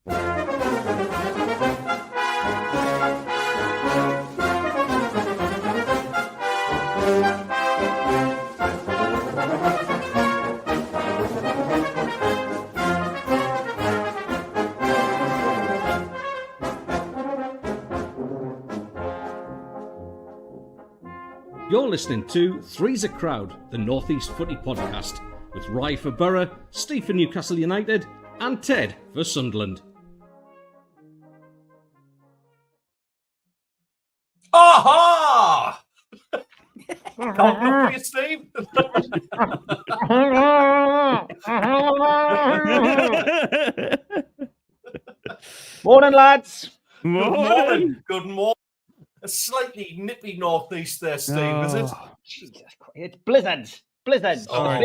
You're listening to Three's a Crowd, the North East Footy Podcast, with Rye for Borough, Steve for Newcastle United, and Ted for Sunderland. Aha! Can't look for you, Steve. Morning, lads. Good morning. A slightly nippy northeast there, Steve, is it? Jesus Christ. It's blizzards. Oh.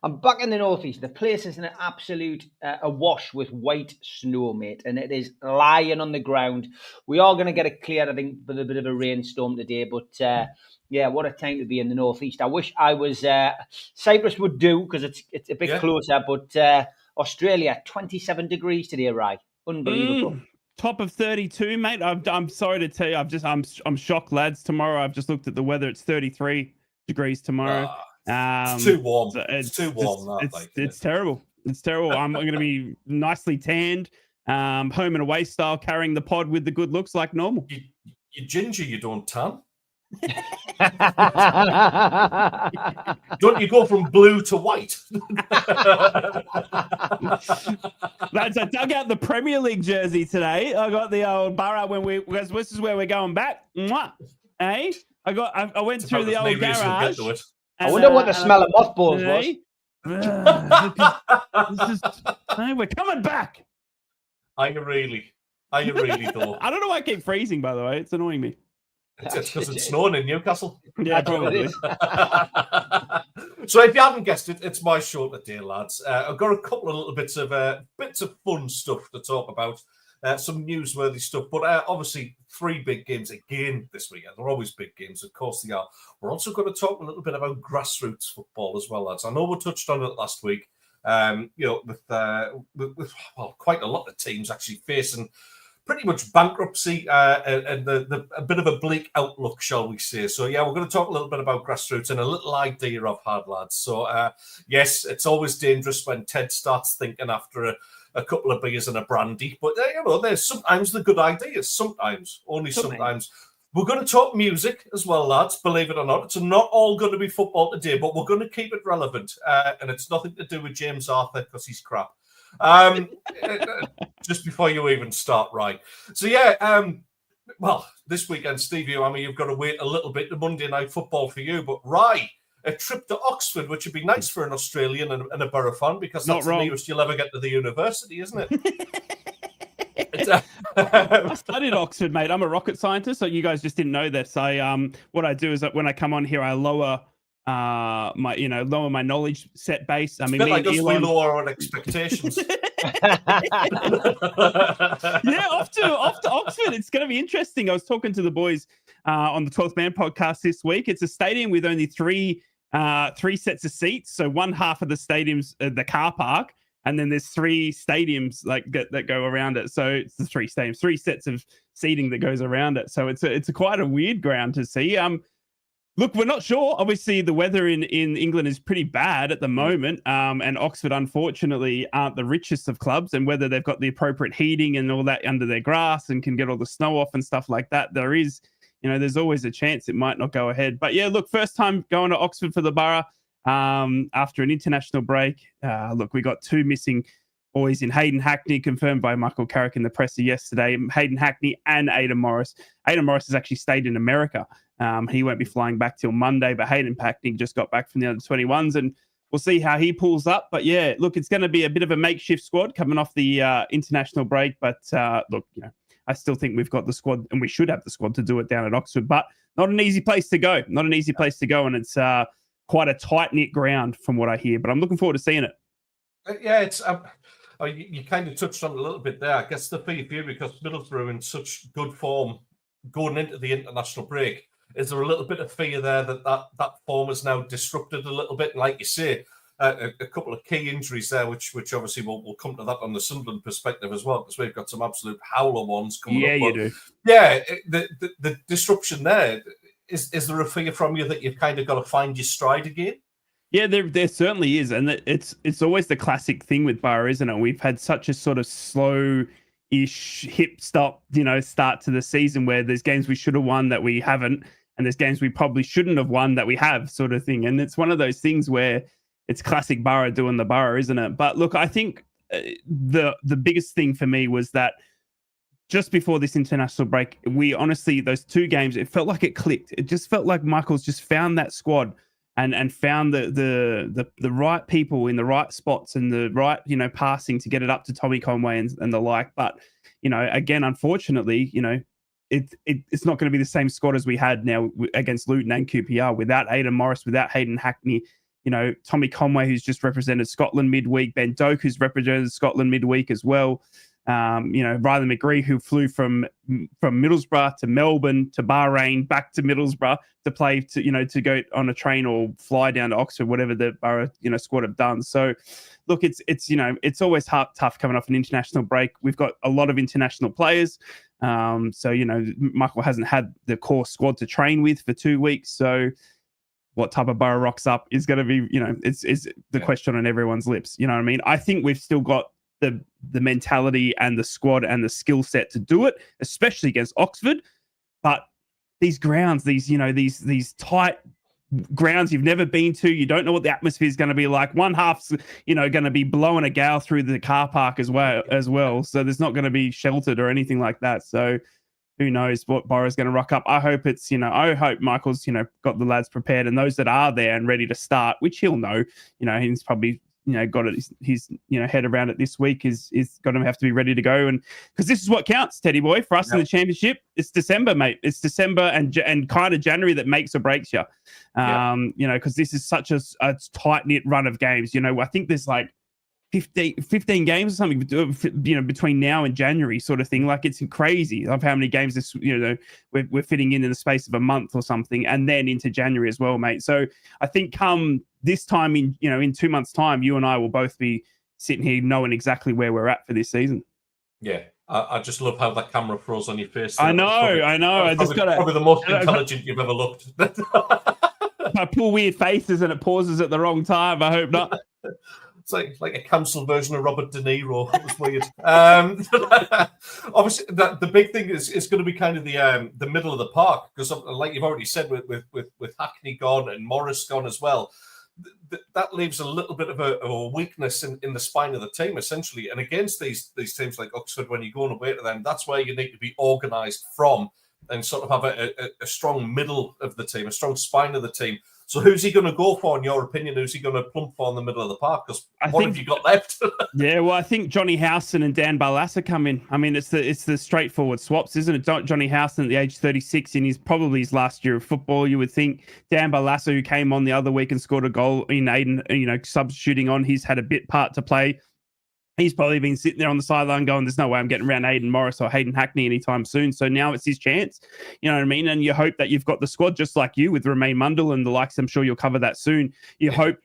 I'm back in the northeast. The place is an absolute awash with white snow, mate, and it is lying on the ground. We are going to get it cleared, I think, with a bit of a rainstorm today, but yeah, what a time to be in the northeast. I wish I was Cyprus would do because it's a bit closer, but Australia, 27 degrees today, right? Unbelievable. Top of 32, mate. I'm sorry to tell you, I'm shocked, lads. Tomorrow, I've just looked at the weather. It's 33 degrees tomorrow. It's too warm. So it's too warm. It's terrible. It's terrible. I'm going to be nicely tanned, home and away style, carrying the pod with the good looks like normal. You ginger, you don't tan. Don't you go from blue to white? Lads, I dug out the Premier League jersey today. I got the old Borough because this is where we're going back. Mwah. Hey, I went through the old garage. I wonder what the smell of mothballs was. Hey, we're coming back. Are you really though? I don't know why I keep freezing, by the way. It's annoying me. It's because it's snowing in Newcastle. Yeah, probably. So if you haven't guessed it, it's my show today, lads. I've got a couple of little bits of fun stuff to talk about. Some newsworthy stuff, but obviously 3 big games again this weekend. They're always big games, of course they are. We're also going to talk a little bit about grassroots football as well, lads. I know we touched on it last week. With quite a lot of teams actually facing pretty much bankruptcy and a bit of a bleak outlook, shall we say. So, yeah, we're going to talk a little bit about grassroots and a little idea I've had, lads. So, yes, it's always dangerous when Ted starts thinking after a couple of beers and a brandy. But, there's sometimes the good ideas. Sometimes. Only sometimes. We're going to talk music as well, lads, believe it or not. It's not all going to be football today, but we're going to keep it relevant. And it's nothing to do with James Arthur because he's crap. Just before you even start, right? So this weekend, Stevie, you've got to wait a little bit. The Monday night football for you, but a trip to Oxford, which would be nice for an Australian and a Borough fan because that's the nearest you'll ever get to the university, isn't it? I studied Oxford, mate. I'm a rocket scientist, so you guys just didn't know this. What I do is that when I come on here, I lower my knowledge set base. I mean, we lower our expectations. Yeah, off to Oxford. It's going to be interesting. I was talking to the boys on the 12th Man podcast this week. It's a stadium with only three sets of seats. So one half of the stadium's the car park, and then there's 3 stadiums that go around it. So it's the 3 stadiums, 3 sets of seating that goes around it. So it's quite a weird ground to see. Look, we're not sure. Obviously, the weather in England is pretty bad at the moment, and Oxford, unfortunately, aren't the richest of clubs, and whether they've got the appropriate heating and all that under their grass and can get all the snow off and stuff like that, there's always a chance it might not go ahead. But yeah, look, first time going to Oxford for the Borough after an international break. Look, we got 2 missing boys in Hayden Hackney, confirmed by Michael Carrick in the presser yesterday. Hayden Hackney and Aidan Morris. Aidan Morris has actually stayed in America. He won't be flying back till Monday, but Hayden Hackney just got back from the under-21s, and we'll see how he pulls up. But yeah, look, it's going to be a bit of a makeshift squad coming off the international break. But look, I still think we've got the squad, and we should have the squad to do it down at Oxford. But not an easy place to go. Not an easy place to go, and it's quite a tight-knit ground from what I hear. But I'm looking forward to seeing it. Yeah, it's you kind of touched on it a little bit there. I guess the fear for you because Middlesbrough in such good form going into the international break. Is there a little bit of fear there that form is now disrupted a little bit? And like you say, a couple of key injuries there, which obviously we'll come to that on the Sunderland perspective as well, because we've got some absolute howler ones coming up. Yeah, you do. Yeah, the disruption there, is there a fear from you that you've kind of got to find your stride again? Yeah, there certainly is, and it's always the classic thing with Borough, isn't it? We've had such a sort of slow-ish hip stop, start to the season where there's games we should have won that we haven't, and there's games we probably shouldn't have won that we have, sort of thing. And it's one of those things where it's classic Borough doing the Borough, isn't it? But look, I think the biggest thing for me was that just before this international break, we honestly, those two games, it felt like it clicked. It just felt like Michael's just found that squad and found the right people in the right spots and the right, passing to get it up to Tommy Conway and the like. But, again, unfortunately, it's not going to be the same squad as we had now against Luton and QPR without Aidan Morris, without Hayden Hackney, Tommy Conway, who's just represented Scotland midweek, Ben Doak, who's represented Scotland midweek as well. Riley McGree, who flew from Middlesbrough to Melbourne to Bahrain back to Middlesbrough to play to go on a train or fly down to Oxford, whatever the Borough squad have done. So, look, it's always tough coming off an international break. We've got a lot of international players, so Michael hasn't had the core squad to train with for 2 weeks. So, what type of Borough rocks up is going to be, it's the question on everyone's lips. You know what I mean? I think we've still got the mentality and the squad and the skill set to do it, especially against Oxford. But these grounds, these tight grounds you've never been to, you don't know what the atmosphere is going to be like. One half's, going to be blowing a gale through the car park as well. So there's not going to be sheltered or anything like that. So who knows what Borough's going to rock up. I hope I hope Michael's, got the lads prepared, and those that are there and ready to start, which he'll know, he's probably, got his head around it this week, is going to have to be ready to go. And because this is what counts, Teddy boy, for us in the championship. It's December, mate. It's December and kind of January that makes or breaks you. Because this is such a tight-knit run of games. I think there's like 15 games or something, between now and January, sort of thing. Like, it's crazy of how many games this, we're fitting in the space of a month or something, and then into January as well, mate. So I think come this time in 2 months' time, you and I will both be sitting here knowing exactly where we're at for this season. Yeah. I just love how that camera froze on your face. I know. I just got probably the most intelligent you've ever looked. I pull weird faces and it pauses at the wrong time. I hope not. It's like a cancelled version of Robert De Niro. It was weird. Obviously, the big thing is going to be kind of the middle of the park, because, like you've already said, with Hackney gone and Morris gone as well, that leaves a little bit of a weakness in the spine of the team, essentially. And against these teams like Oxford, when you're going away to them, that's where you need to be organised from and sort of have a strong middle of the team, a strong spine of the team. So who's he going to go for, in your opinion? Who's he going to plump for in the middle of the park? Because what have you got left? Yeah, well, I think Johnny Howson and Dan Barlaser come in. I mean, it's the straightforward swaps, isn't it? Johnny Howson at the age 36 in probably his last year of football, you would think. Dan Barlaser, who came on the other week and scored a goal in Aiden, substituting on, he's had a bit part to play. He's probably been sitting there on the sideline going, there's no way I'm getting around Aidan Morris or Hayden Hackney anytime soon. So now it's his chance. You know what I mean? And you hope that you've got the squad just like you with Romain Mundell and the likes. I'm sure you'll cover that soon. You hope,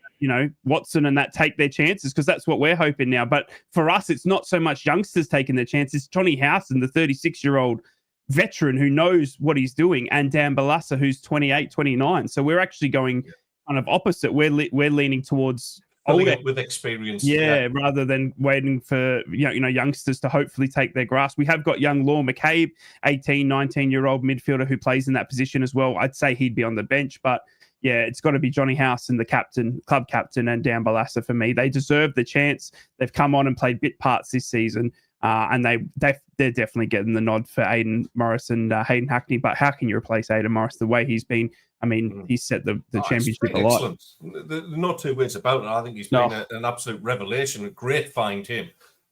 Watson and that take their chances, because that's what we're hoping now. But for us, it's not so much youngsters taking their chances. Johnny Howson, the 36-year-old veteran who knows what he's doing, and Dan Barlaser, who's 28, 29. So we're actually going kind of opposite. We're leaning towards older with experience, rather than waiting for youngsters to hopefully take their grasp. We have got young Law McCabe, 18, 19-year-old midfielder who plays in that position as well. I'd say he'd be on the bench, but yeah, it's got to be Johnny Howson, the captain, club captain, and Dan Barlaser for me. They deserve the chance. They've come on and played bit parts this season, and they're definitely getting the nod for Aidan Morris and Hayden Hackney. But how can you replace Aidan Morris the way he's been? I mean, he's set the championship a lot. Excellent. There's no two ways about it. I think he's been an absolute revelation. A great find, him.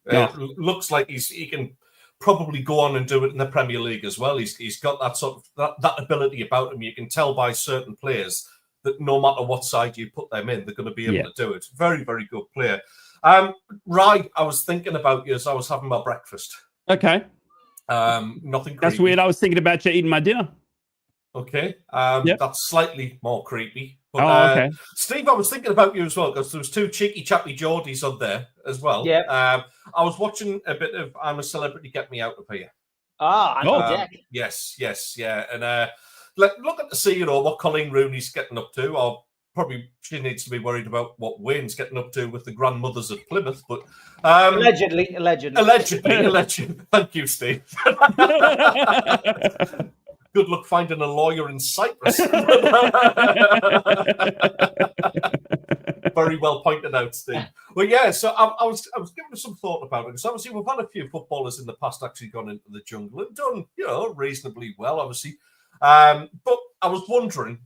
Looks like he can probably go on and do it in the Premier League as well. He's got that sort of that ability about him. You can tell by certain players that no matter what side you put them in, they're going to be able to do it. Very, very good player. Right, I was thinking about you as I was having my breakfast. Okay. Nothing creepy. That's weird. I was thinking about you eating my dinner. Okay. That's slightly more creepy. But, okay. Steve, I was thinking about you as well, because there was 2 cheeky chappy Geordies on there as well. Yeah. I was watching a bit of I'm a Celebrity, Get Me Out of Here. Yes. Yeah. And looking to see, what Colleen Rooney's getting up to, or probably she needs to be worried about what Wayne's getting up to with the grandmothers of Plymouth. But Allegedly. Thank you, Steve. Good luck finding a lawyer in Cyprus. Very well pointed out, Steve. Well, yeah, so I was giving some thought about it, because obviously we've had a few footballers in the past actually gone into the jungle and done, reasonably well, obviously. But I was wondering,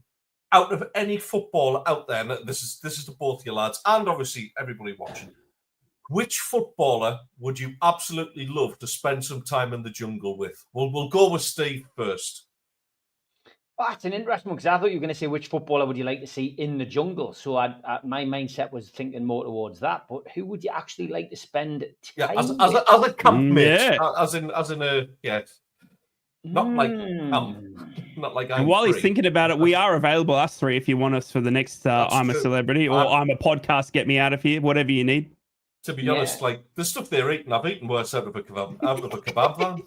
out of any footballer out there, and this is to both you lads, and obviously everybody watching, which footballer would you absolutely love to spend some time in the jungle with? We'll go with Steve first. Oh, that's an interesting one, because I thought you were going to say which footballer would you like to see in the jungle. So my mindset was thinking more towards that. But who would you actually like to spend time as with? a campmate, as in not like not like. And while he's thinking about it, we are available, us three, if you want us for the next I'm a Celebrity or I'm a Podcast, Get Me Out of Here, whatever you need. To be honest, like the stuff they're eating, I've eaten worse out of a kebab van.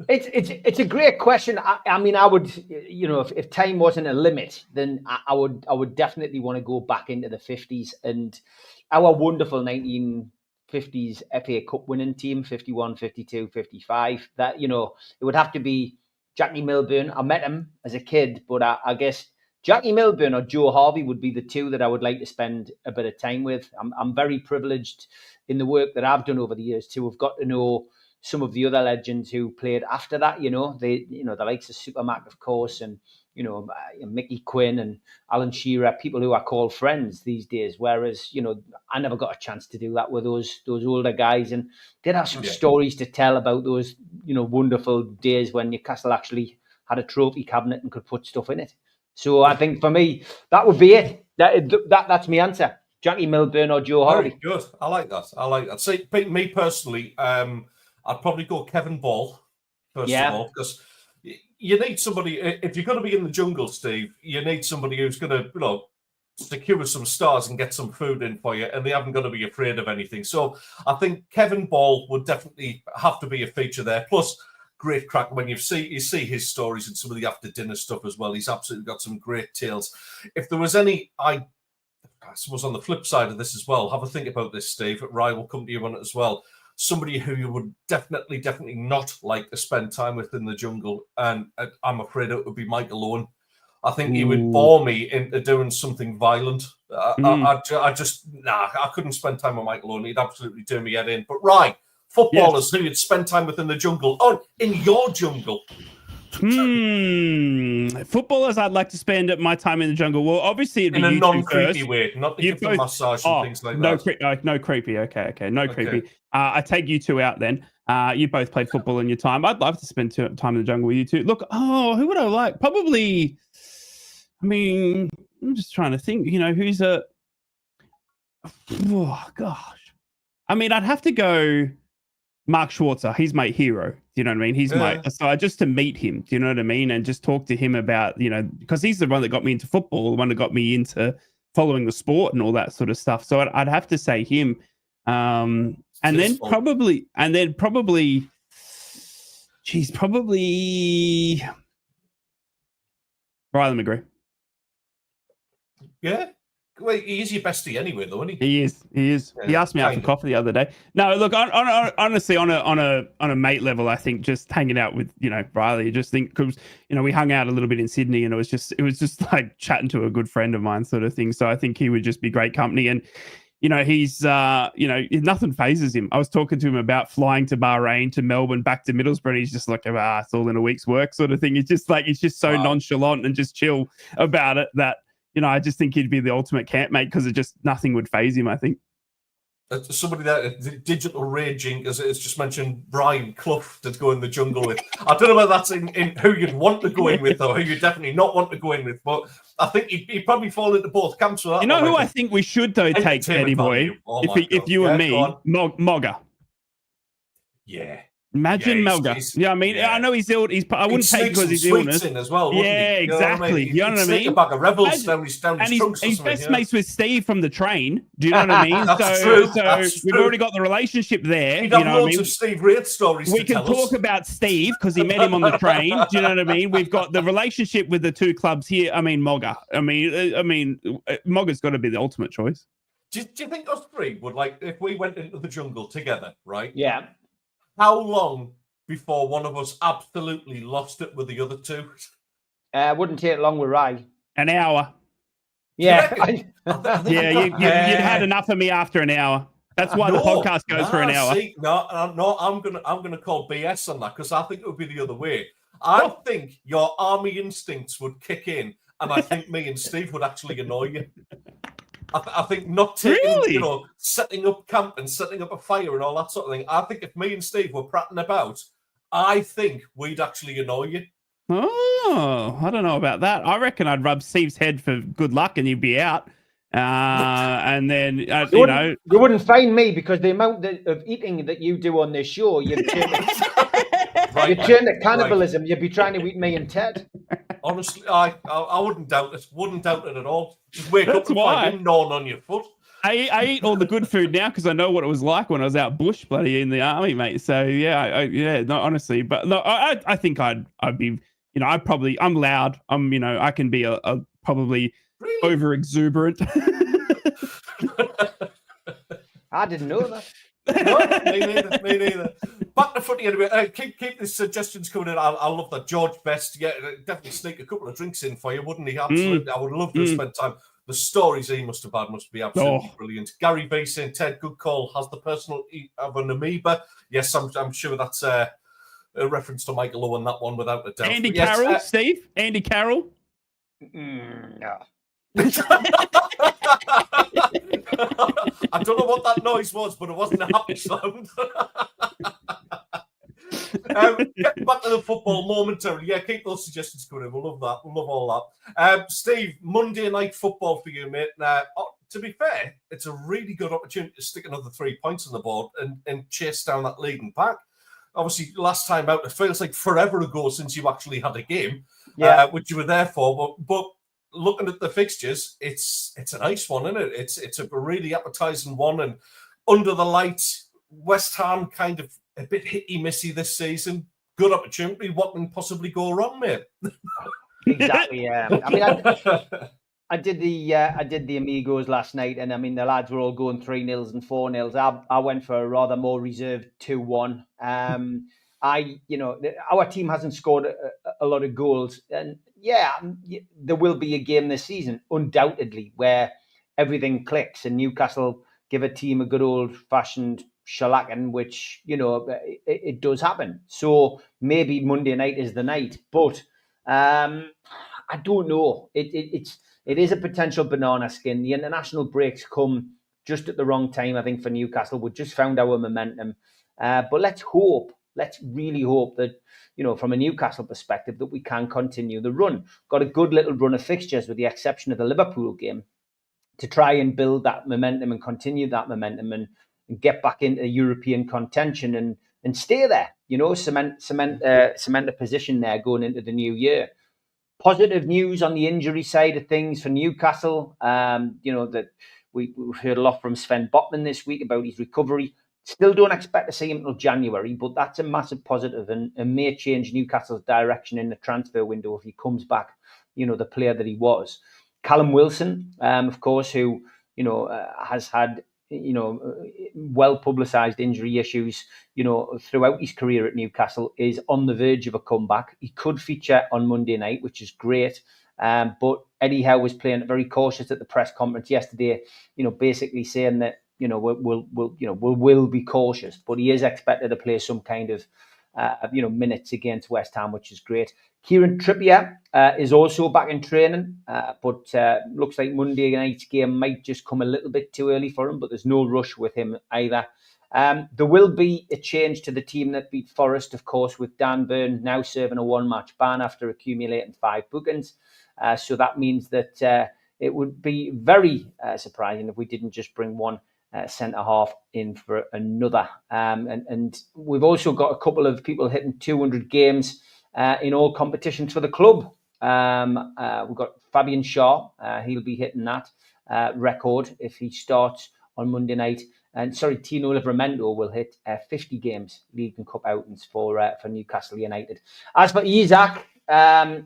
It's a great question. I mean, I would, if time wasn't a limit, then I would definitely want to go back into the 50s and our wonderful 1950s FA Cup winning team, 51, 52, 55. That, it would have to be Jackie Milburn. I met him as a kid, but I guess Jackie Milburn or Joe Harvey would be the two that I would like to spend a bit of time with. I'm very privileged in the work that I've done over the years to have got to know some of the other legends who played after that. The likes of Supermac, of course, and Mickey Quinn and Alan Shearer, people who I call friends these days. Whereas I never got a chance to do that with those older guys, and they'd have some stories to tell about those wonderful days when Newcastle actually had a trophy cabinet and could put stuff in it. So I think for me, that would be it. That's my answer. Jackie Milburn or Joe Harvey. Very good. I like that. See, me personally, I'd probably go Kevin Ball, first of all, because you need somebody, if you're going to be in the jungle, Steve, you need somebody who's going to, secure some stars and get some food in for you, and they haven't got to be afraid of anything. So I think Kevin Ball would definitely have to be a feature there. Plus, great crack when you see his stories and some of the after dinner stuff as well. He's absolutely got some great tales. If there was any, I suppose on the flip side of this as well, have a think about this, Steve. Rye will come to you on it as well. Somebody who you would definitely not like to spend time with in the jungle, and I'm afraid it would be Michael Owen. I think he would bore me into doing something violent. I couldn't spend time with Michael Owen. He'd absolutely do me head in. But Rye, footballers who you'd spend time with in the jungle, in your jungle. Footballers I'd like to spend my time in the jungle. Well, obviously it'd be in a non-creepy way, not to give them massage and things like that. No creepy. Okay, no creepy. I take you two out then. You both played football in your time. I'd love to spend time in the jungle with you two. Look, who would I like? Probably. I mean, I'm just trying to think. Who's a? Oh gosh. I mean, I'd have to go. Mark Schwarzer, he's my hero. Do you know what I mean? He's so just to meet him, do you know what I mean? And just talk to him about, because he's the one that got me into football, the one that got me into following the sport and all that sort of stuff. So I'd have to say him. And then probably Riley McGree. Yeah. Well, he's your bestie anyway, though, isn't he? He is. Yeah, he asked me out for coffee the other day. No, look, honestly, on a mate level, I think just hanging out with Riley, I just think because we hung out a little bit in Sydney, and it was just like chatting to a good friend of mine, sort of thing. So I think he would just be great company, and he's nothing phases him. I was talking to him about flying to Bahrain, to Melbourne, back to Middlesbrough, and he's just like, it's all in a week's work, sort of thing. He's just so nonchalant and just chill about it that. I just think he'd be the ultimate campmate because it just nothing would phase him, I think. Somebody that digital raging, as it's just mentioned, Brian Clough to go in the jungle with. I don't know whether that's in who you'd want to go in with or who you definitely not want to go in with, but I think he'd probably fall into both camps for that. Who I think we should though take, Eddie boy, if you and me, Mogger. Yeah. Imagine Yeah, Melga. Yeah, I mean, yeah. I know he's ill. I wouldn't take it because he's illness. In as well, wouldn't yeah, he? exactly. You know what I mean? Sneak a bag of rebels down his and trunks. He's best mates with Steve from the train. Do you know what I mean? That's true. So we've already got the relationship there. We'd have loads of Steve Reid stories. We can talk about Steve because he met him on the train. Do you know what I mean? We've got the relationship with the two clubs here. I mean, Mogga. I mean, Mogga's got to be the ultimate choice. Do you think us three would, like, if we went into the jungle together, right? Yeah. How long before one of us absolutely lost it with the other two? Wouldn't take long with Rye. An hour. Yeah. You'd had enough of me after an hour. That's why the podcast goes for an hour. I'm gonna call BS on that because I think it would be the other way. I think your army instincts would kick in, and I think me and Steve would actually annoy you. I think not taking, setting up camp and setting up a fire and all that sort of thing. I think if me and Steve were prattling about, I think we'd actually annoy you. Oh, I don't know about that. I reckon I'd rub Steve's head for good luck and you'd be out. And then, you wouldn't find me because the amount of eating that you do on this show, you'd turn to cannibalism. Right. You'd be trying to eat me and Ted. Honestly, I wouldn't doubt it. Wouldn't doubt it at all. Just wake up and find him gnawing on your foot. I eat all the good food now because I know what it was like when I was out bush bloody in the army, mate. So honestly, but no, I think I'd be, I'm loud. I can be a probably really? Over exuberant. I didn't know that. No, me neither. Back to footy anyway. Keep the suggestions coming in. I love that. George Best, yeah, definitely sneak a couple of drinks in for you, wouldn't he? Absolutely. I would love to spend time. The stories he must have had must be absolutely brilliant. Gary B saying, Ted, good call. Has the personality of an amoeba? Yes, I'm sure that's a reference to Michael Owen, that one, without a doubt. Andy Carroll, Steve? Andy Carroll? No. I don't know what that noise was, but it wasn't a happy sound. Getting back to the football momentarily. Yeah, keep those suggestions coming in. We'll love that. We'll love all that. Steve, Monday night football for you, mate. Now, to be fair, it's a really good opportunity to stick another 3 points on the board and chase down that leading pack. Obviously, last time out, it feels like forever ago since you actually had a game, which you were there for. But looking at the fixtures, it's a nice one, isn't it? It's a really appetising one, and under the lights, West Ham kind of a bit hitty-missy this season. Good opportunity. What can possibly go wrong, mate? Exactly. Yeah. I mean, I did the Amigos last night, and I mean the lads were all going 3-0 and 4-0. I went for a rather more reserved 2-1. Our team hasn't scored a lot of goals, and there will be a game this season, undoubtedly, where everything clicks and Newcastle give a team a good old-fashioned shellacking, which, it does happen. So maybe Monday night is the night, but I don't know. It is a potential banana skin. The international breaks come just at the wrong time, I think, for Newcastle. We just found our momentum. But let's really hope that, from a Newcastle perspective, that we can continue the run. Got a good little run of fixtures with the exception of the Liverpool game to try and build that momentum and continue that momentum and get back into European contention and stay there, cement a position there going into the new year. Positive news on the injury side of things for Newcastle. That we've heard a lot from Sven Botman this week about his recovery. Still don't expect to see him until January, but that's a massive positive and may change Newcastle's direction in the transfer window if he comes back, the player that he was. Callum Wilson, of course, who, has had, well-publicised injury issues, throughout his career at Newcastle, is on the verge of a comeback. He could feature on Monday night, which is great. But Eddie Howe was playing very cautious at the press conference yesterday, basically saying that, we'll be cautious, but he is expected to play some kind of, minutes against West Ham, which is great. Kieran Trippier is also back in training, but looks like Monday night's game might just come a little bit too early for him, but there's no rush with him either. There will be a change to the team that beat Forest, of course, with Dan Burn now serving a one-match ban after accumulating 5 bookings. So that means that it would be very surprising if we didn't just bring one centre-half in for another. And we've also got a couple of people hitting 200 games in all competitions for the club. We've got Fabian Shaw. He'll be hitting that record if he starts on Monday night. And Tino Livramento will hit 50 games, league and cup outings for Newcastle United. As for Isaac,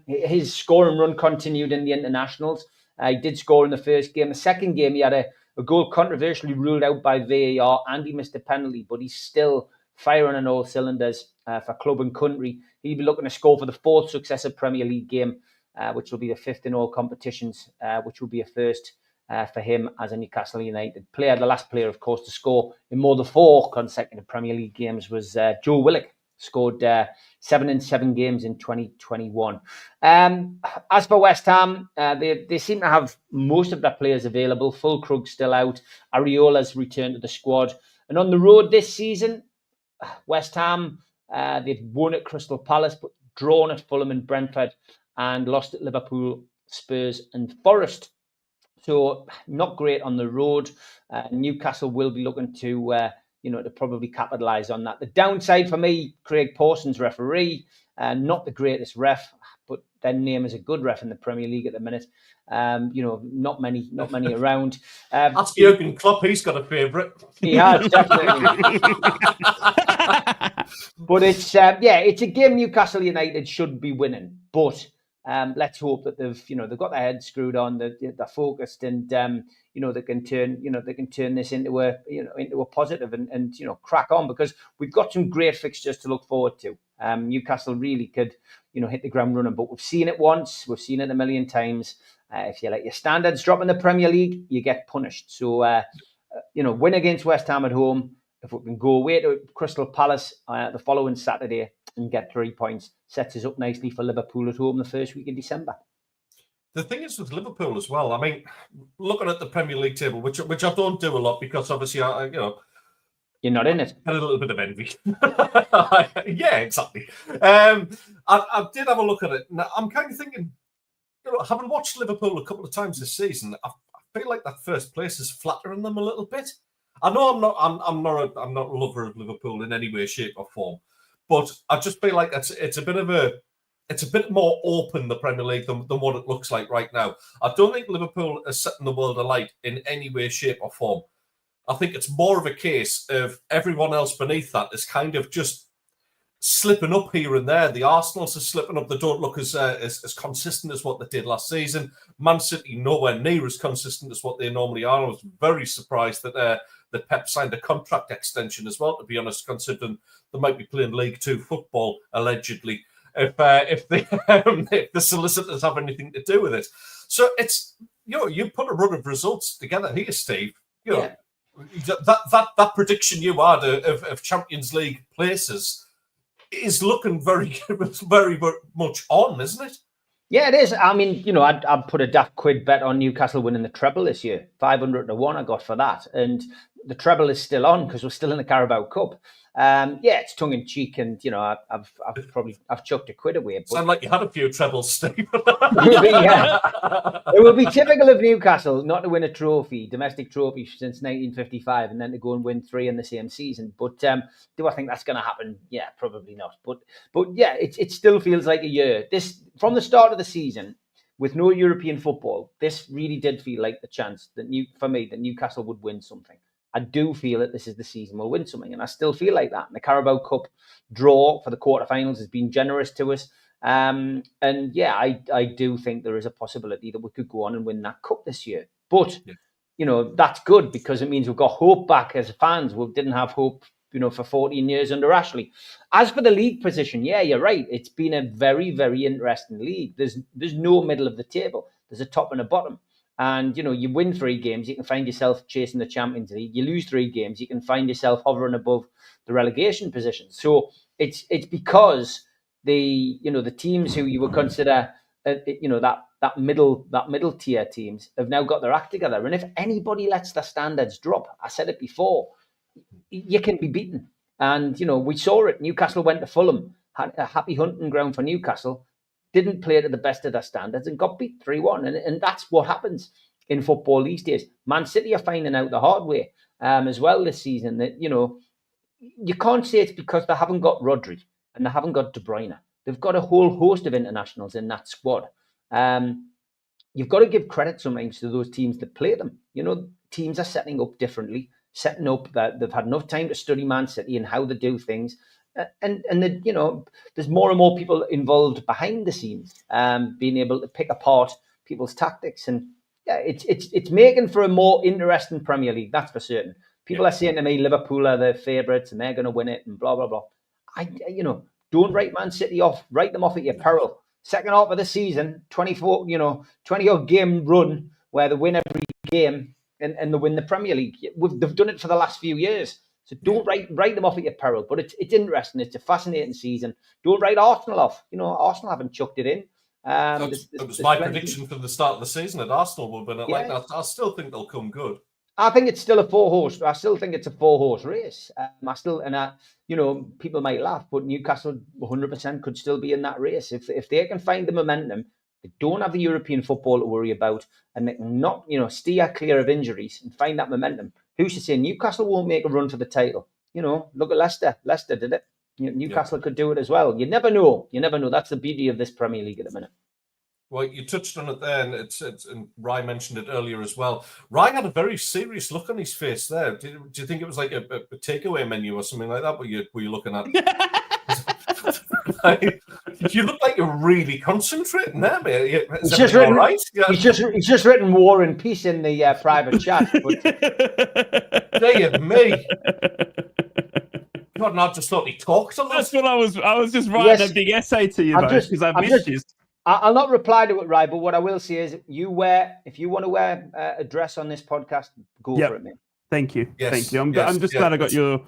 his scoring run continued in the internationals. He did score in the first game. The second game, he had a goal controversially ruled out by VAR, and he missed a penalty, but he's still firing on all cylinders for club and country. He'll be looking to score for the fourth successive Premier League game, which will be the fifth in all competitions, which will be a first for him as a Newcastle United player. The last player, of course, to score in more than 4 consecutive Premier League games was Joe Willock. Scored 7 in 7 games in 2021. As for West Ham, they seem to have most of their players available. Fulkrug's still out. Areola's returned to the squad. And on the road this season, West Ham, they've won at Crystal Palace, but drawn at Fulham and Brentford, and lost at Liverpool, Spurs and Forest. So not great on the road. Newcastle will be looking to probably capitalise on that. The downside for me, Craig Pawson's referee, not the greatest ref, but their name is a good ref in the Premier League at the minute. Not many around. Ask Jurgen Klopp, he's got a favourite. He has, definitely. But it's a game Newcastle United should be winning. But let's hope that they've got their heads screwed on, they're focused, and they can turn this into a positive and crack on, because we've got some great fixtures to look forward to. Newcastle really could hit the ground running, but we've seen it once, we've seen it a million times. If you let your standards drop in the Premier League, you get punished. So win against West Ham at home. If we can go away to Crystal Palace the following Saturday and get 3 points, sets us up nicely for Liverpool at home the first week in December. The thing is with Liverpool as well, I mean, looking at the Premier League table, which I don't do a lot, because obviously you're not in it. Had a little bit of envy. Yeah, exactly. I did have a look at it. Now, I'm kind of thinking, having watched Liverpool a couple of times this season, I feel like that first place is flattering them a little bit. I know I'm not a lover of Liverpool in any way, shape, or form, but I just feel like it's a bit more open, the Premier League, than what it looks like right now. I don't think Liverpool is setting the world alight in any way, shape, or form. I think it's more of a case of everyone else beneath that is kind of just slipping up here and there. The Arsenals are slipping up. They don't look as consistent as what they did last season. Man City nowhere near as consistent as what they normally are. I was very surprised that Pep signed a contract extension as well, to be honest, considering they might be playing League 2 football, allegedly, if the solicitors have anything to do with it. So it's, you put a run of results together here, Steve. That prediction you had of Champions League places is looking very, very much on, isn't it? Yeah, it is. I mean, I'd put a daft quid bet on Newcastle winning the treble this year. 500 to 1 I got for that. And the treble is still on because we're still in the Carabao Cup. It's tongue in cheek, and I've chucked a quid away. But sound like you had a few trebles, Steve. It will be typical of Newcastle not to win a domestic trophy since 1955, and then to go and win 3 in the same season. But do I think that's going to happen? Yeah, probably not. But yeah, it still feels like a year. This from the start of the season, with no European football, this really did feel like the chance that Newcastle would win something. I do feel that this is the season we'll win something, and I still feel like that. And the Carabao Cup draw for the quarterfinals has been generous to us. And yeah, I do think there is a possibility that we could go on and win that cup this year. But, that's good, because it means we've got hope back as fans. We didn't have hope, for 14 years under Ashley. As for the league position, yeah, you're right. It's been a very, very interesting league. There's no middle of the table. There's a top and a bottom. And, you win 3 games, you can find yourself chasing the Champions League. You lose 3 games, you can find yourself hovering above the relegation position. So it's because the teams who you would consider, that middle tier teams have now got their act together. And if anybody lets their standards drop, I said it before, you can be beaten. And, we saw it. Newcastle went to Fulham, had a happy hunting ground for Newcastle, didn't play to the best of their standards and got beat 3-1. And that's what happens in football these days. Man City are finding out the hard way. as well this season. That, you know, you can't say it's because they haven't got Rodri and they haven't got De Bruyne. They've got a whole host of internationals in that squad. You've got to give credit sometimes to those teams that play them. You know, teams are setting up differently, setting up that they've had enough time to study Man City and how they do things. And you know, there's more and more people involved behind the scenes, being able to pick apart people's tactics. And yeah, it's making for a more interesting Premier League, that's for certain. People are saying to me, Liverpool are the favourites and they're going to win it and blah, blah, blah. Don't write Man City off. Write them off at your peril. Second half of the season, 20-odd game run where they win every game and they win the Premier League. They've done it for the last few years. So don't write them off at your peril. But it's interesting. It's a fascinating season. Don't write Arsenal off. You know, Arsenal haven't chucked it in. It was my prediction from the start of the season that Arsenal would win it like that. I still think they'll come good. I think it's still a four-horse. I still think it's a four-horse race. People might laugh, but Newcastle 100% could still be in that race if they can find the momentum. They don't have the European football to worry about, and they can not, steer clear of injuries and find that momentum. Who should say Newcastle won't make a run for the title? You know, look at Leicester. Leicester did it. Newcastle could do it as well. You never know. That's the beauty of this Premier League at the minute. Well, you touched on it there, and Rye mentioned it earlier as well. Rye had a very serious look on his face there. Do you think it was like a takeaway menu or something like that? Were you looking at? You look like you're really concentrating there, mate. He's just written, right? Yeah. He's just written War and Peace in the private chat. But... Dear me. God, not just thought he talked a lot. That's what I was just writing a big essay to you, because I've missed you. I'll not reply to it, right? But what I will say is, if you want to wear a dress on this podcast, go for it, mate. Thank you. Yes. Thank you. I'm just glad I got your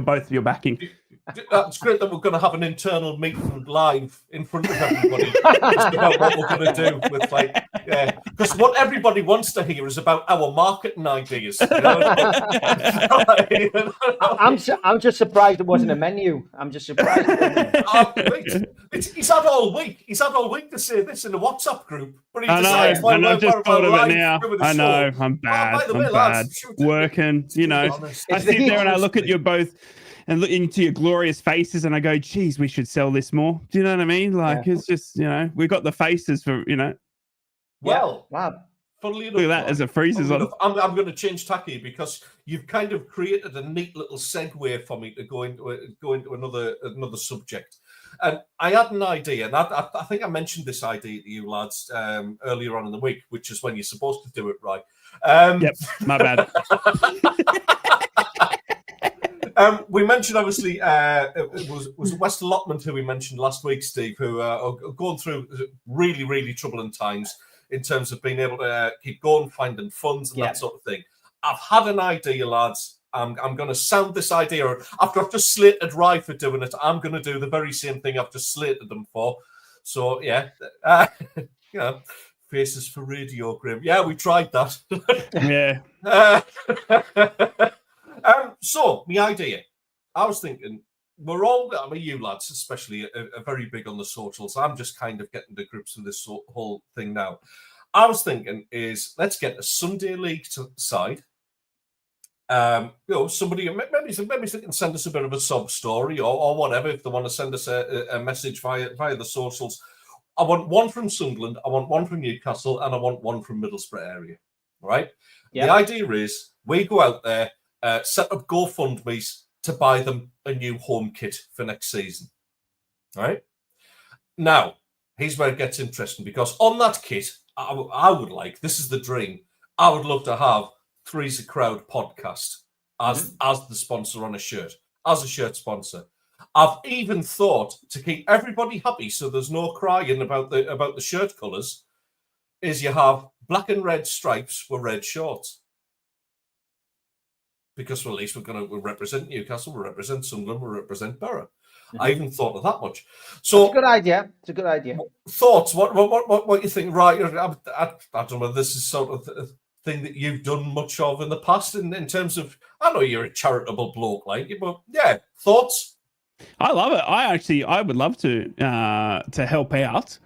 both of your backing. It's great that we're going to have an internal meeting live in front of everybody just about what we're going to do with because what everybody wants to hear is about our marketing ideas. I'm just surprised it wasn't a menu. I'm just surprised. He's had all week. He's had all week to say this in the WhatsApp group, but he decides. And I've just thought of it now. I know. I'm bad. I'm bad. Working. I sit there and I look at you both. And look into your glorious faces, and I go, geez, we should sell this more. Do you know what I mean? It's just, we've got the faces for, Well, wow. Funnily enough, look at that as it freezes on. I'm going to change tacky because you've kind of created a neat little segue for me to go into another subject. And I had an idea, and I think I mentioned this idea to you lads earlier on in the week, which is when you're supposed to do it right. Yep, my bad. We mentioned, obviously, it was West Allotment who we mentioned last week, Steve, who are going through really, really troubling times in terms of being able to keep going, finding funds and that sort of thing. I've had an idea, lads. I'm going to sound this idea. After I've just slated Rye for doing it, I'm going to do the very same thing I've just slated them for. So, faces for radio, Grim. Yeah, we tried that. Yeah. So, my idea, I was thinking, you lads especially are very big on the socials. I'm just kind of getting to grips with this whole thing now. I was thinking let's get a Sunday League side. Somebody, maybe they can send us a bit of a sob story or whatever, if they want to send us a message via the socials. I want one from Sunderland, I want one from Newcastle, and I want one from Middlesbrough area, right? Yep. The idea is we go out there, set up GoFundMes to buy them a new home kit for next season. All right? Now, here's where it gets interesting, because on that kit, I would like, this is the dream, I would love to have Three's a Crowd podcast as the sponsor on a shirt, as a shirt sponsor. I've even thought, to keep everybody happy so there's no crying about the shirt colours, is you have black and red stripes with red shorts. Because at least we'll represent Newcastle, we'll represent Sunderland, we'll represent Borough. I even thought of that much. So it's a good idea. It's a good idea. Thoughts? What you think? Right? I don't know. This is sort of a thing that you've done much of in the past, in terms of. I know you're a charitable bloke, like you, but yeah, thoughts. I love it. I would love to help out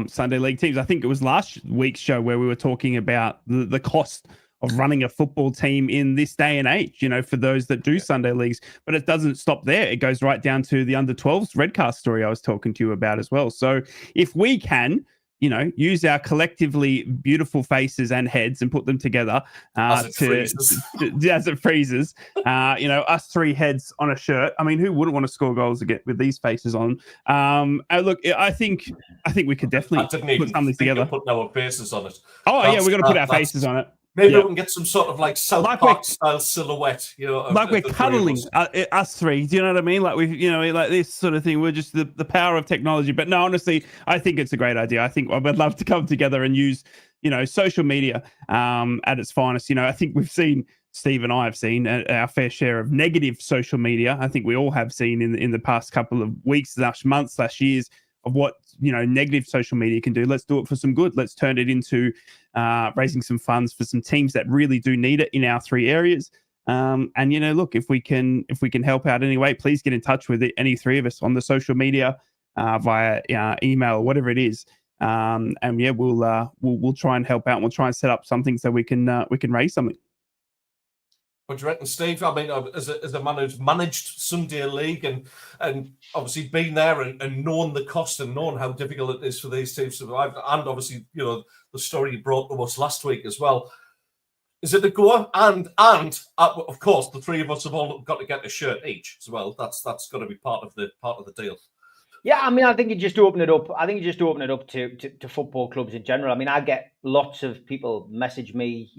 Sunday League teams. I think it was last week's show where we were talking about the cost running a football team in this day and age, for those that do Sunday leagues. But it doesn't stop there. It goes right down to the under 12s Redcast story I was talking to you about as well. So if we can, use our collectively beautiful faces and heads and put them together as it freezes. Us three heads on a shirt. I mean, who wouldn't want to score goals with these faces on? Look, I think we could definitely put something together. Putting our faces on it. Oh, yeah, we're going to put our faces on it. Maybe we can get some sort of like South Park style silhouette, like we're cuddling us three. Do you know what I mean? Like like this sort of thing. We're just the power of technology. But no, honestly, I think it's a great idea. I think I would love to come together and use, social media at its finest. I think Steve and I have seen our fair share of negative social media. I think we all have seen in the past couple of weeks, months, years of what negative social media can do. Let's do it for some good. Let's turn it into raising some funds for some teams that really do need it in our three areas. Look, if we can help out anyway, please get in touch with any three of us on the social media via email or whatever it is. We'll try and help out. And we'll try and set up something so we can raise something. What do you reckon, Steve? I mean, as a man who's managed Sunday League and obviously been there and known the cost and known how difficult it is for these teams to survive, and obviously, the story you brought to us last week as well. Is it a goer? And of course, the three of us have all got to get a shirt each as well. That's got to be part of the deal. Yeah, I mean, I think you just open it up. I think you just open it up to football clubs in general. I mean, I get lots of people message me,